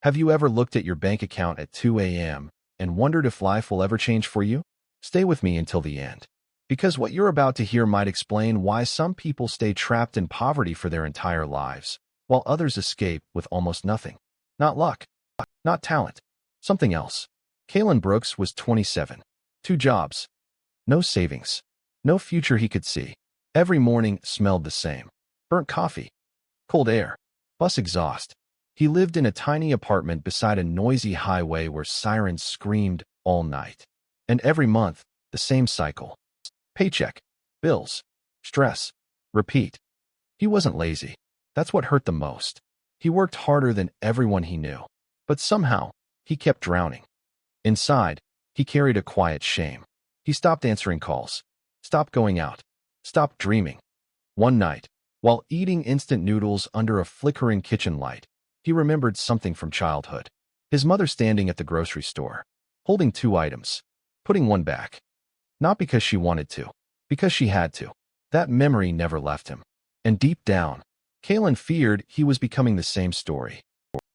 Have you ever looked at your bank account at 2 a.m. and wondered if life will ever change for you? Stay with me until the end, because what you're about to hear might explain why some people stay trapped in poverty for their entire lives, while others escape with almost nothing. Not luck, not talent, something else. Kaelen Brooks was 27. 2 jobs. No savings. No future he could see. Every morning smelled the same. Burnt coffee. Cold air. Bus exhaust. He lived in a tiny apartment beside a noisy highway where sirens screamed all night. And every month, the same cycle. Paycheck. Bills. Stress. Repeat. He wasn't lazy. That's what hurt the most. He worked harder than everyone he knew. But somehow, he kept drowning. Inside, he carried a quiet shame. He stopped answering calls. Stopped going out. Stopped dreaming. One night, while eating instant noodles under a flickering kitchen light, he remembered something from childhood. His mother standing at the grocery store, holding 2 items, putting one back. Not because she wanted to, because she had to. That memory never left him. And deep down, Kaelen feared he was becoming the same story.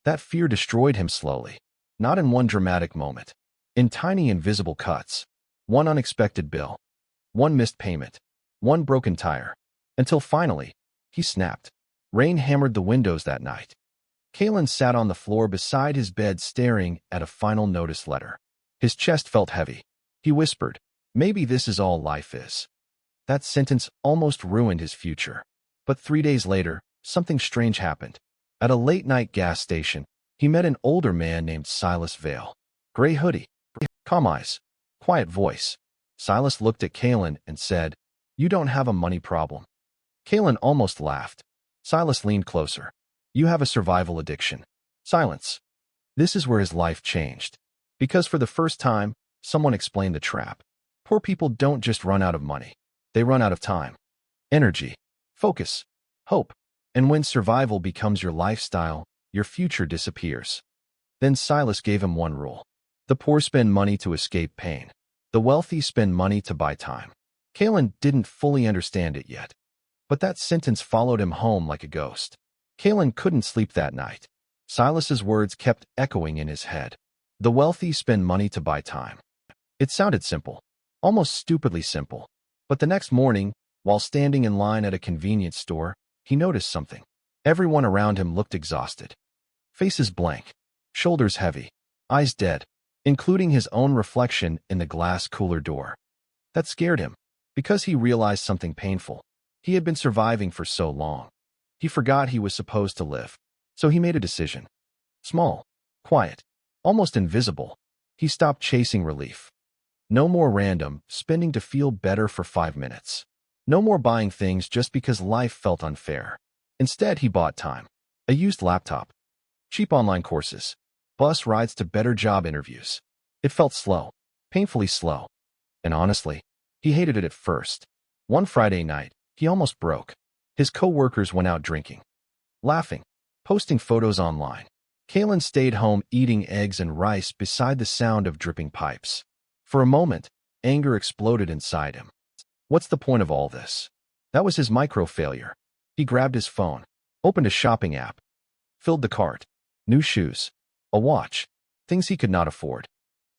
That fear destroyed him slowly, not in one dramatic moment, in tiny invisible cuts. One unexpected bill, one missed payment, one broken tire, until finally, he snapped. Rain hammered the windows that night. Kaelen sat on the floor beside his bed staring at a final notice letter. His chest felt heavy. He whispered, "Maybe this is all life is." That sentence almost ruined his future. But 3 days later, something strange happened. At a late-night gas station, he met an older man named Silas Vale. Gray hoodie, calm eyes, quiet voice. Silas looked at Kaelen and said, "You don't have a money problem." Kaelen almost laughed. Silas leaned closer. "You have a survival addiction." Silence. This is where his life changed. Because for the first time, someone explained the trap. Poor people don't just run out of money. They run out of time, energy, focus, hope. And when survival becomes your lifestyle, your future disappears. Then Silas gave him one rule. The poor spend money to escape pain. The wealthy spend money to buy time. Kaelen didn't fully understand it yet. But that sentence followed him home like a ghost. Kaelen couldn't sleep that night. Silas's words kept echoing in his head. The wealthy spend money to buy time. It sounded simple, almost stupidly simple. But the next morning, while standing in line at a convenience store, he noticed something. Everyone around him looked exhausted. Faces blank, shoulders heavy, eyes dead, including his own reflection in the glass cooler door. That scared him, because he realized something painful. He had been surviving for so long. He forgot he was supposed to live. So he made a decision. Small, quiet, almost invisible. He stopped chasing relief. No more random spending to feel better for 5 minutes. No more buying things just because life felt unfair. Instead, he bought time. A used laptop. Cheap online courses. Bus rides to better job interviews. It felt slow. Painfully slow. And honestly, he hated it at first. One Friday night, he almost broke. His co-workers went out drinking, laughing, posting photos online. Kaelen stayed home eating eggs and rice beside the sound of dripping pipes. For a moment, anger exploded inside him. What's the point of all this? That was his micro-failure. He grabbed his phone, opened a shopping app, filled the cart. New shoes, a watch, things he could not afford.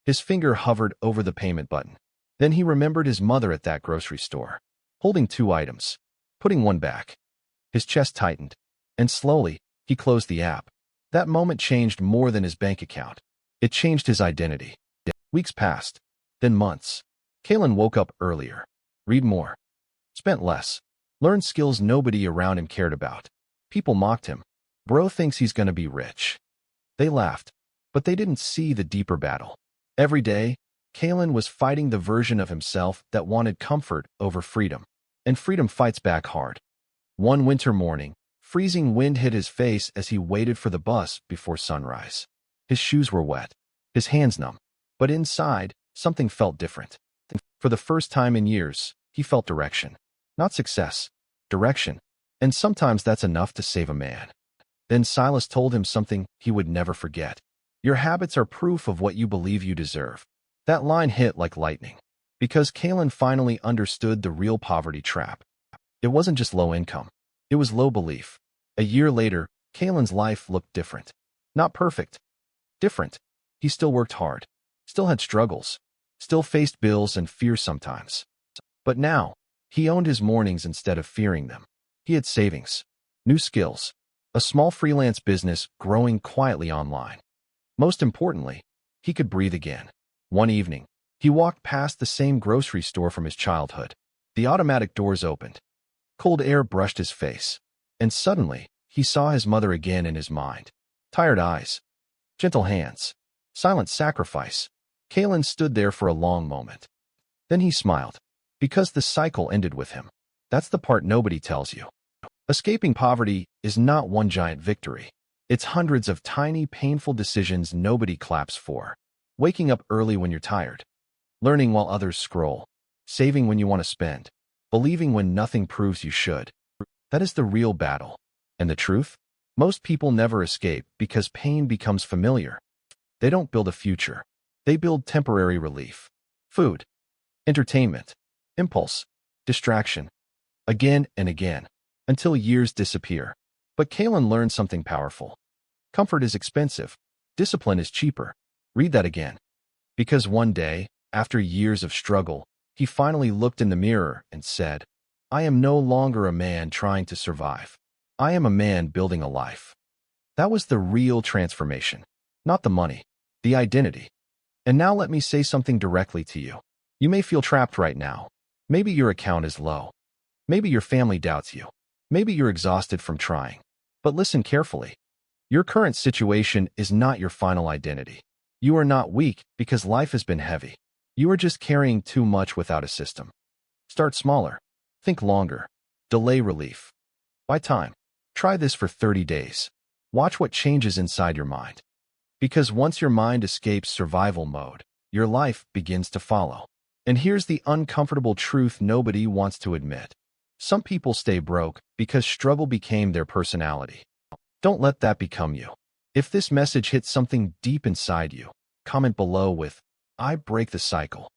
His finger hovered over the payment button. Then he remembered his mother at that grocery store, holding 2 items, putting one back. His chest tightened, and slowly, he closed the app. That moment changed more than his bank account. It changed his identity. Weeks passed, then months. Kaelen woke up earlier, read more, spent less, learned skills nobody around him cared about. People mocked him. Bro thinks he's gonna be rich. They laughed, but they didn't see the deeper battle. Every day, Kaelen was fighting the version of himself that wanted comfort over freedom. And freedom fights back hard. One winter morning, freezing wind hit his face as he waited for the bus before sunrise. His shoes were wet, his hands numb. But inside, something felt different. For the first time in years, he felt direction. Not success, direction. And sometimes that's enough to save a man. Then Silas told him something he would never forget. Your habits are proof of what you believe you deserve. That line hit like lightning. Because Kaelen finally understood the real poverty trap. It wasn't just low income. It was low belief. A year later, Kaelen's life looked different. Not perfect, Different. He still worked hard, still had struggles, still faced bills and fears sometimes. But now, he owned his mornings instead of fearing them. He had savings, new skills, a small freelance business growing quietly online. Most importantly, he could breathe again. One evening, he walked past the same grocery store from his childhood. The automatic doors opened. Cold air brushed his face, and suddenly, he saw his mother again in his mind. Tired eyes, gentle hands, silent sacrifice. Kaelen stood there for a long moment. Then he smiled, because the cycle ended with him. That's the part nobody tells you. Escaping poverty is not one giant victory. It's hundreds of tiny, painful decisions nobody claps for. Waking up early when you're tired, learning while others scroll, saving when you want to spend, believing when nothing proves you should. That is the real battle. And the truth? Most people never escape because pain becomes familiar. They don't build a future. They build temporary relief. Food, entertainment, impulse, distraction. Again and again, until years disappear. But Kaelen learned something powerful. Comfort is expensive. Discipline is cheaper. Read that again. Because one day, after years of struggle, he finally looked in the mirror and said, I am no longer a man trying to survive. I am a man building a life. That was the real transformation. Not the money, the identity. And now let me say something directly to you. You may feel trapped right now. Maybe your account is low. Maybe your family doubts you. Maybe you're exhausted from trying. But listen carefully. Your current situation is not your final identity. You are not weak because life has been heavy. You are just carrying too much without a system. Start smaller. Think longer. Delay relief. Buy time. Try this for 30 days. Watch what changes inside your mind. Because once your mind escapes survival mode, your life begins to follow. And here's the uncomfortable truth nobody wants to admit. Some people stay broke because struggle became their personality. Don't let that become you. If this message hits something deep inside you, comment below with, I break the cycle.